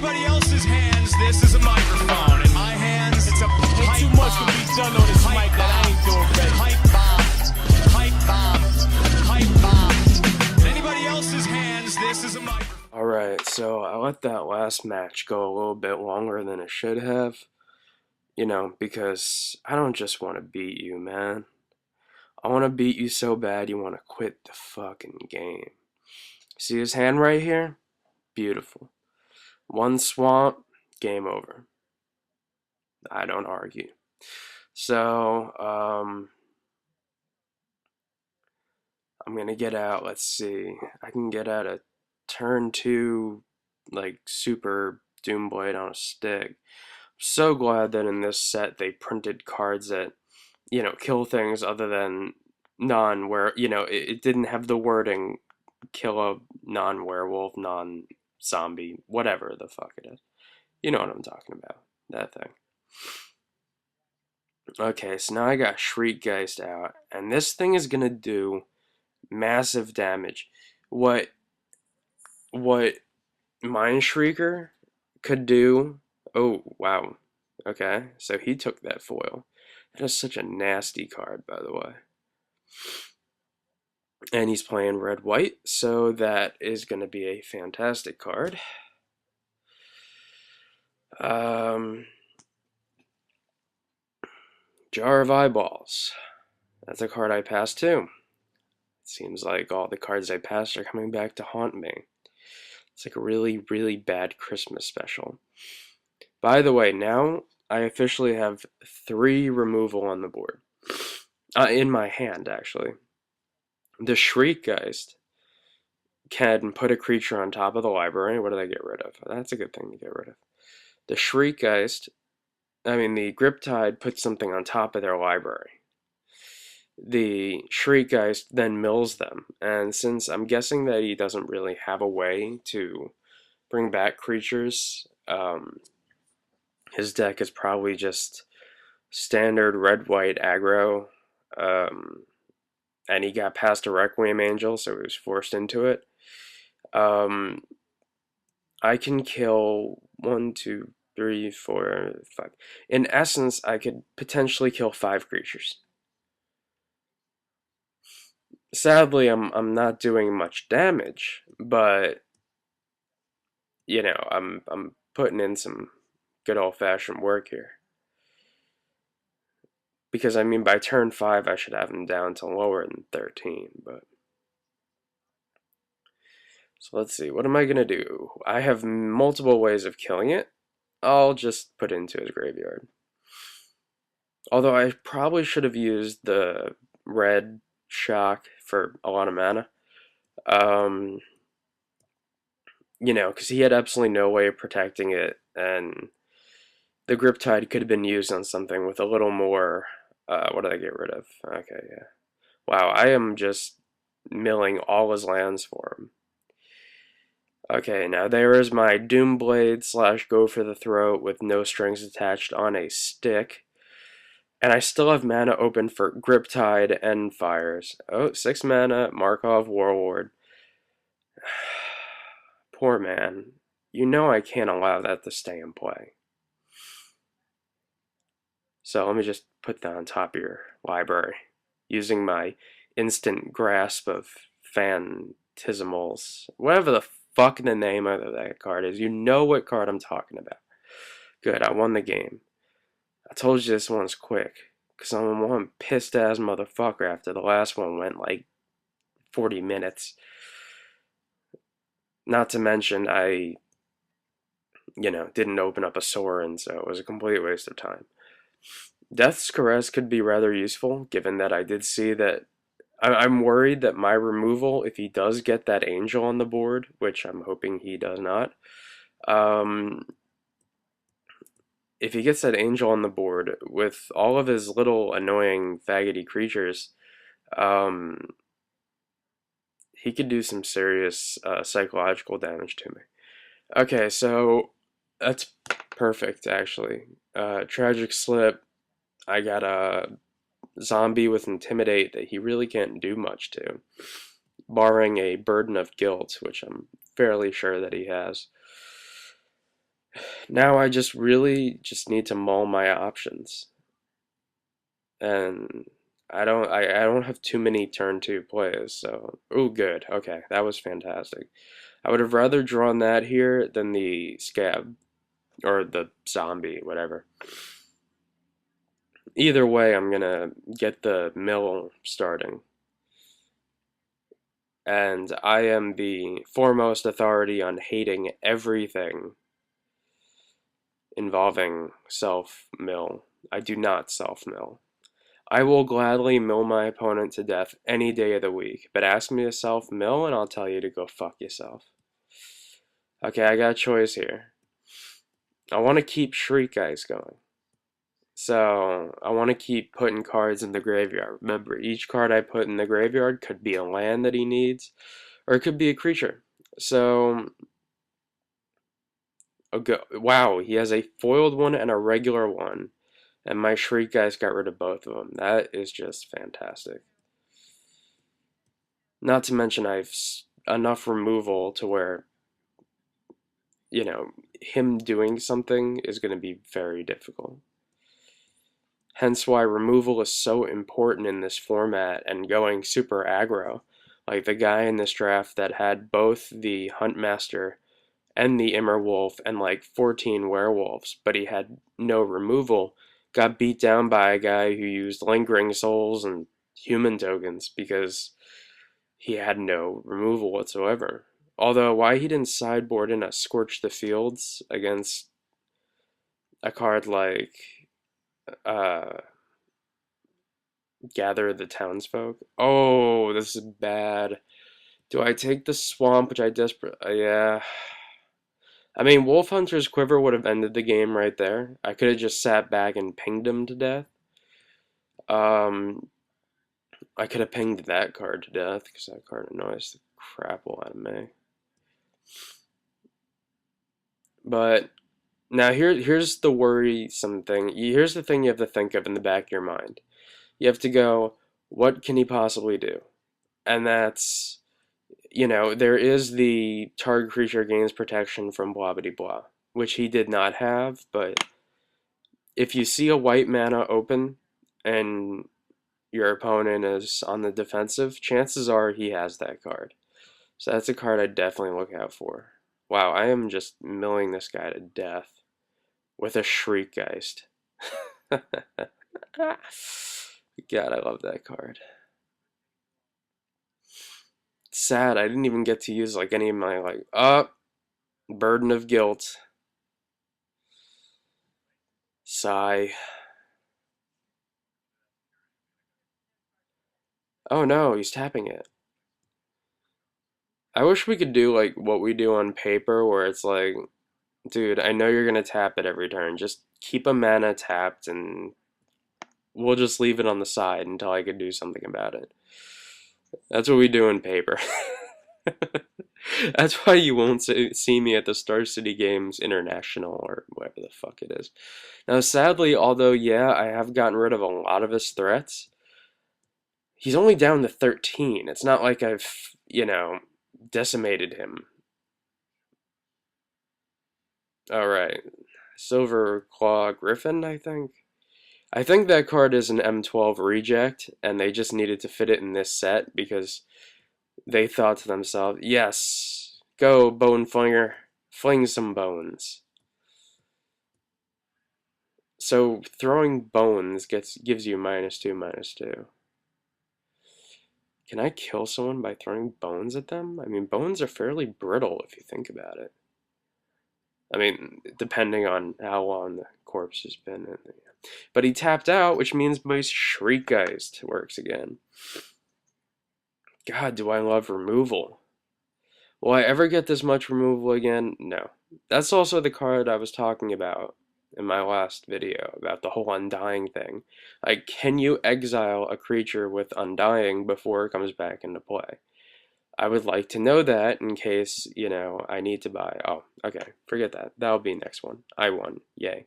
anybody else's hands, this is a microphone. In my hands, it's a pipe Too much can be done on this mic that I ain't doing ready. Pipe bombs. Pipe bombs. Pipe bombs. In anybody else's hands, this is a microphone. Alright, so I let that last match go a little bit longer than it should have. You know, because I don't just want to beat you, man. I want to beat you so bad you want to quit the fucking game. See his hand right here? Beautiful. One swamp, game over. I don't argue. So, I'm gonna get out, let's see. I can get out a turn 2, like, super Doomblade on a stick. I'm so glad that in this set they printed cards that, you know, kill things other than non-were, you know, it didn't have the wording kill a non-werewolf, non-zombie, whatever the fuck it is. You know what I'm talking about, that thing. Okay, so now I got Shreikgeist out, and this thing is gonna do massive damage. What Mind Shrieker could do, oh wow, okay, so he took that foil. That is such a nasty card, by the way. And he's playing red-white, so that is going to be a fantastic card. Jar of Eyeballs. That's a card I passed too. It seems like all the cards I passed are coming back to haunt me. It's like a really, really bad Christmas special. By the way, now I officially have 3 removal on the board. In my hand, actually. The Shreikgeist can put a creature on top of the library. What did I get rid of? That's a good thing to get rid of. The Shreikgeist, I mean, the Griptide puts something on top of their library. The Shreikgeist then mills them, and since I'm guessing that he doesn't really have a way to bring back creatures, his deck is probably just standard red-white aggro, and he got past a Requiem Angel, so he was forced into it. I can kill 1, 2, 3, 4, 5. In essence, I could potentially kill 5 creatures. Sadly, I'm not doing much damage, but you know, I'm putting in some good old-fashioned work here. Because I mean, by turn 5, I should have him down to lower than 13, but so let's see, what am I gonna do? I have multiple ways of killing it. I'll just put it into his graveyard. Although I probably should have used the red shock for a lot of mana. You know, because he had absolutely no way of protecting it, and the Griptide could have been used on something with a little more, what did I get rid of? Okay, yeah. Wow, I am just milling all his lands for him. Okay, now there is my Doomblade / Go for the Throat with no strings attached on a stick. And I still have mana open for Griptide and Fires. Oh, 6 mana, Markov Warlord. Poor man. You know I can't allow that to stay in play. So let me just put that on top of your library, using my instant grasp of Phantasmals. Whatever the fuck the name of that card is. You know what card I'm talking about. Good, I won the game. I told you this one's quick, because I'm one pissed-ass motherfucker after the last one went like 40 minutes. Not to mention, I, you know, didn't open up a Sorin, so it was a complete waste of time. Death's Caress could be rather useful, given that I did see that. I'm worried that my removal, if he does get that Angel on the board, which I'm hoping he does not, if he gets that Angel on the board, with all of his little annoying faggoty creatures, he could do some serious psychological damage to me. Okay, so that's perfect, actually. Tragic Slip, I got a zombie with Intimidate that he really can't do much to, barring a Burden of Guilt, which I'm fairly sure that he has. Now I just really just need to mull my options. And I don't have too many turn 2 plays, so oh good. Okay, that was fantastic. I would have rather drawn that here than the scab or the zombie, whatever. Either way, I'm gonna get the mill starting. And I am the foremost authority on hating everything involving self-mill. I do not self-mill. I will gladly mill my opponent to death any day of the week, but ask me to self-mill and I'll tell you to go fuck yourself. Okay, I got a choice here. I want to keep Shreikgeist going. So, I want to keep putting cards in the graveyard. Remember, each card I put in the graveyard could be a land that he needs, or it could be a creature. So, wow, he has a foiled one and a regular one. And my Shreikgeist got rid of both of them. That is just fantastic. Not to mention I've enough removal to where, you know, him doing something is going to be very difficult. Hence why removal is so important in this format and going super aggro. Like the guy in this draft that had both the Huntmaster and the Immerwolf and like 14 werewolves, but he had no removal, got beat down by a guy who used Lingering Souls and human tokens because he had no removal whatsoever. Although, why he didn't sideboard in a Scorch the Fields against a card like uh, Gather the Townsfolk? Oh, this is bad. Do I take the Swamp, which I desperate... yeah. I mean, Wolf Hunter's Quiver would have ended the game right there. I could have just sat back and pinged him to death. I could have pinged that card to death, because that card annoys the crap out of me. But now here's the worrisome thing. Here's the thing you have to think of in the back of your mind. You have to go, what can he possibly do? And that's, you know, there is the target creature gains protection from blah blah blah, which he did not have, but if you see a white mana open and your opponent is on the defensive, chances are he has that card. So that's a card I'd definitely look out for. Wow, I am just milling this guy to death with a Shreikgeist. God, I love that card. It's sad, I didn't even get to use like any of my Burden of Guilt. Sigh. Oh no, he's tapping it. I wish we could do like what we do on paper where it's like, dude, I know you're gonna tap it every turn. Just keep a mana tapped and we'll just leave it on the side until I can do something about it. That's what we do in paper. That's why you won't see me at the Star City Games International or whatever the fuck it is. Now, sadly, although, yeah, I have gotten rid of a lot of his threats, he's only down to 13. It's not like I've, you know, decimated him. Alright. Silver Claw Griffin, I think? I think that card is an M12 reject, and they just needed to fit it in this set because they thought to themselves, yes, go, Bone Flinger, fling some bones. So throwing bones gives you -2/-2. Can I kill someone by throwing bones at them? I mean, bones are fairly brittle if you think about it. I mean, depending on how long the corpse has been in there. But he tapped out, which means my Shreikgeist works again. God, do I love removal. Will I ever get this much removal again? No. That's also the card I was talking about in my last video, about the whole Undying thing. Like, can you exile a creature with Undying before it comes back into play? I would like to know that in case, you know, I need to buy... Oh, okay, forget that. That'll be next one. I won. Yay.